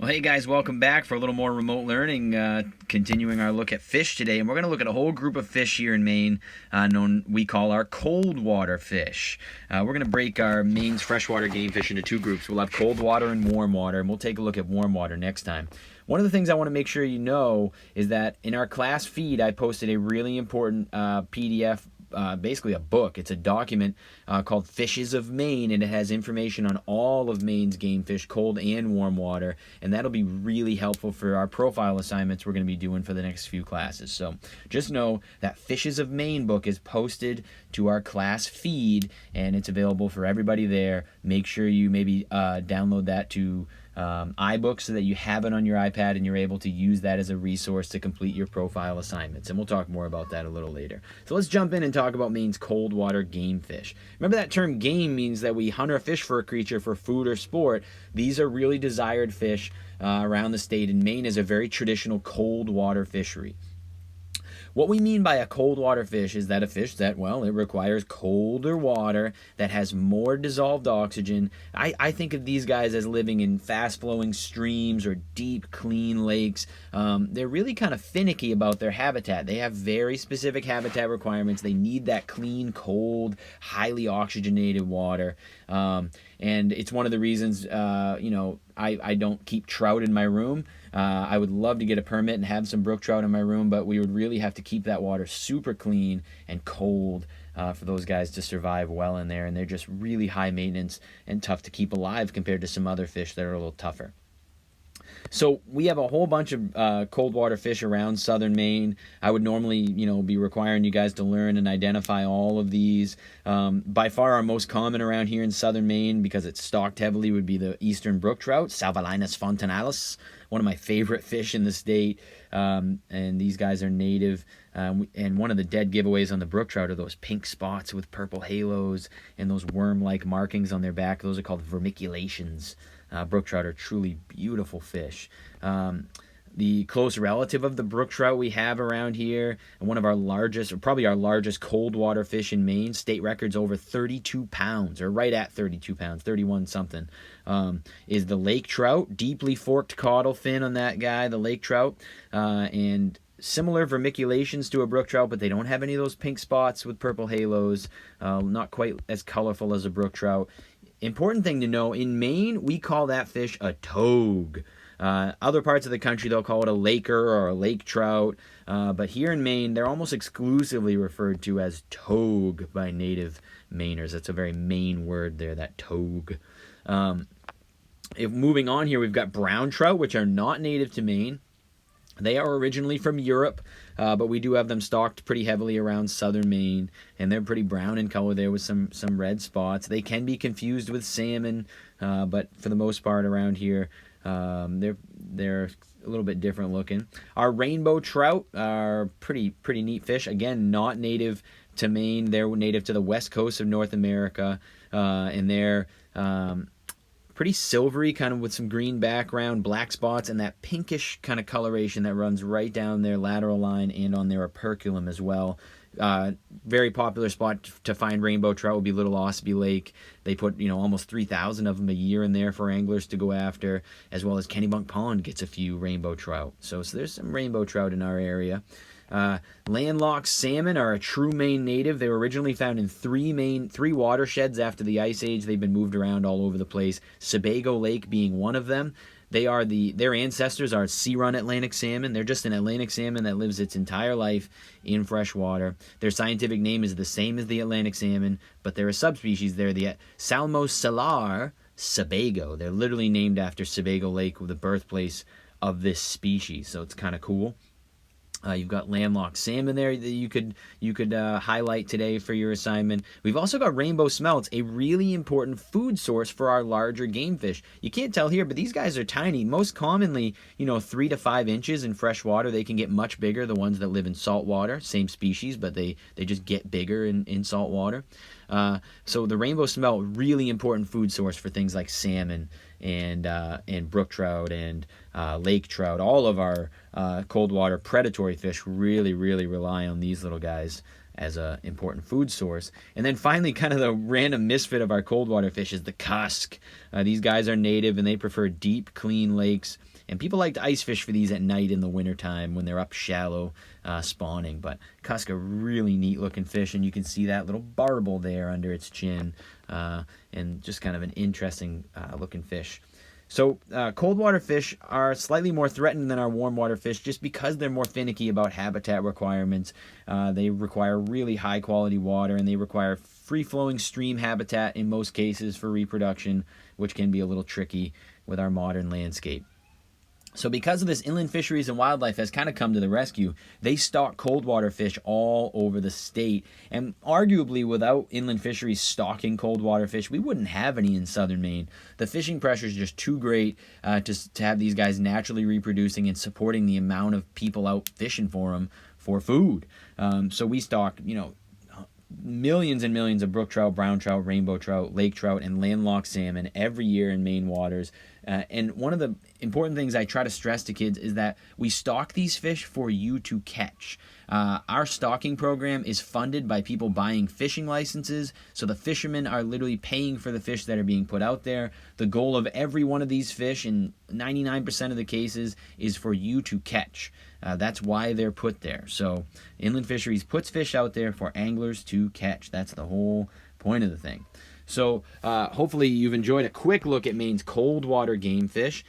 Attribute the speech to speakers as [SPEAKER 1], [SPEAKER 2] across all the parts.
[SPEAKER 1] Well, hey guys, welcome back for a little more remote learning, continuing our look at fish today. And we're going to look at a whole group of fish here in Maine, we call our coldwater fish. We're going to break our Maine's freshwater game fish into two groups. We'll have cold water and warm water, and we'll take a look at warm water next time. One of the things I want to make sure you know is that in our class feed, I posted a really important PDF, basically a book. It's a document called Fishes of Maine, and it has information on all of Maine's game fish, cold and warm water, and that'll be really helpful for our profile assignments we're going to be doing for the next few classes. So just know that Fishes of Maine book is posted to our class feed, and it's available for everybody there. Make sure you maybe download that to iBooks so that you have it on your iPad and you're able to use that as a resource to complete your profile assignments. And we'll talk more about that a little later. So let's jump in and talk about Maine's cold water game fish. Remember that term game means that we hunt or fish for a creature for food or sport. These are really desired fish around the state, and Maine is a very traditional cold water fishery. What we mean by a cold water fish is that a fish that, well, it requires colder water that has more dissolved oxygen. I think of these guys as living in fast-flowing streams or deep, clean lakes. They're really kind of finicky about their habitat. They have very specific habitat requirements. They need that clean, cold, highly oxygenated water. And it's one of the reasons, I don't keep trout in my room. I would love to get a permit and have some brook trout in my room, but we would really have to keep that water super clean and cold for those guys to survive well in there. And they're just really high maintenance and tough to keep alive compared to some other fish that are a little tougher. So we have a whole bunch of cold water fish around southern Maine. I would normally, be requiring you guys to learn and identify all of these. By far our most common around here in southern Maine, because it's stocked heavily, would be the eastern brook trout, Salvelinus fontinalis, one of my favorite fish in the state. And these guys are native. And one of the dead giveaways on the brook trout are those pink spots with purple halos and those worm-like markings on their back. Those are called vermiculations. Brook trout are truly beautiful fish. The close relative of the brook trout we have around here, and one of our largest, or probably our largest cold water fish in Maine, state record's over 32 pounds, or right at 32 pounds, 31 something, is the lake trout. Deeply forked caudal fin on that guy, the lake trout, and similar vermiculations to a brook trout, but they don't have any of those pink spots with purple halos, not quite as colorful as a brook trout. Important thing to know, in Maine, we call that fish a togue. Other parts of the country, they'll call it a laker or a lake trout. But here in Maine, they're almost exclusively referred to as togue by native Mainers. That's a very Maine word there, that togue. If moving on here, we've got brown trout, which are not native to Maine. They are originally from Europe, but we do have them stocked pretty heavily around southern Maine, and they're pretty brown in color there with some red spots. They can be confused with salmon, but for the most part around here, they're a little bit different looking. Our rainbow trout are pretty neat fish. Again, not native to Maine. They're native to the west coast of North America, and they're pretty silvery, kind of with some green background, black spots, and that pinkish kind of coloration that runs right down their lateral line and on their operculum as well. Very popular spot to find rainbow trout would be Little Osby Lake. They put almost 3,000 of them a year in there for anglers to go after, as well as Kennebunk Pond gets a few rainbow trout. So there's some rainbow trout in our area. Landlocked salmon are a true Maine native. They were originally found in three watersheds after the Ice Age. They've been moved around all over the place, Sebago Lake being one of them. Their ancestors are sea-run Atlantic salmon. They're just an Atlantic salmon that lives its entire life in fresh water. Their scientific name is the same as the Atlantic salmon, but they're a subspecies. They're the Salmocellar Sebago. They're literally named after Sebago Lake, the birthplace of this species, so it's kind of cool. You've got landlocked salmon there that you could highlight today for your assignment. We've also got rainbow smelts, a really important food source for our larger game fish. You can't tell here, but these guys are tiny. Most commonly, 3 to 5 inches in fresh water. They can get much bigger, the ones that live in salt water, same species, but they just get bigger in salt water. So the rainbow smelt, really important food source for things like salmon and brook trout and lake trout. All of our cold water predatory fish really rely on these little guys as an important food source. And then finally, kind of the random misfit of our cold water fish is the cusk. These guys are native and they prefer deep, clean lakes And people like to ice fish for these at night in the wintertime when they're up shallow spawning. But cusk, a really neat looking fish, and you can see that little barbel there under its chin, and just kind of an interesting looking fish. So cold water fish are slightly more threatened than our warm water fish just because they're more finicky about habitat requirements. They require really high quality water, and they require free-flowing stream habitat in most cases for reproduction, which can be a little tricky with our modern landscape. So because of this, Inland Fisheries and Wildlife has kind of come to the rescue. They stock cold water fish all over the state. And arguably, without Inland Fisheries stocking cold water fish, we wouldn't have any in southern Maine. The fishing pressure is just too great to have these guys naturally reproducing and supporting the amount of people out fishing for them for food. So we stock, millions and millions of brook trout, brown trout, rainbow trout, lake trout, and landlocked salmon every year in Maine waters. And one of the important things I try to stress to kids is that we stock these fish for you to catch. Our stocking program is funded by people buying fishing licenses, so the fishermen are literally paying for the fish that are being put out there. The goal of every one of these fish, in 99% of the cases, is for you to catch. That's why they're put there. So Inland Fisheries puts fish out there for anglers to catch. That's the whole point of the thing. So hopefully you've enjoyed a quick look at Maine's cold water game fish.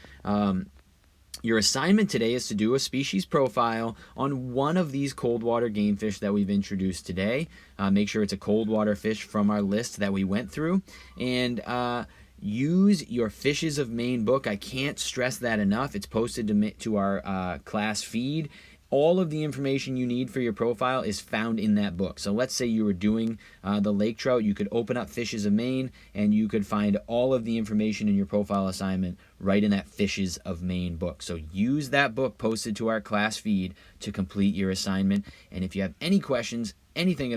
[SPEAKER 1] Your assignment today is to do a species profile on one of these cold water game fish that we've introduced today. Make sure it's a cold water fish from our list that we went through. And use your Fishes of Maine book. I can't stress that enough. It's posted to our class feed. All of the information you need for your profile is found in that book. So let's say you were doing the lake trout. You could open up Fishes of Maine, and you could find all of the information in your profile assignment right in that Fishes of Maine book. So use that book posted to our class feed to complete your assignment. And if you have any questions, anything at all,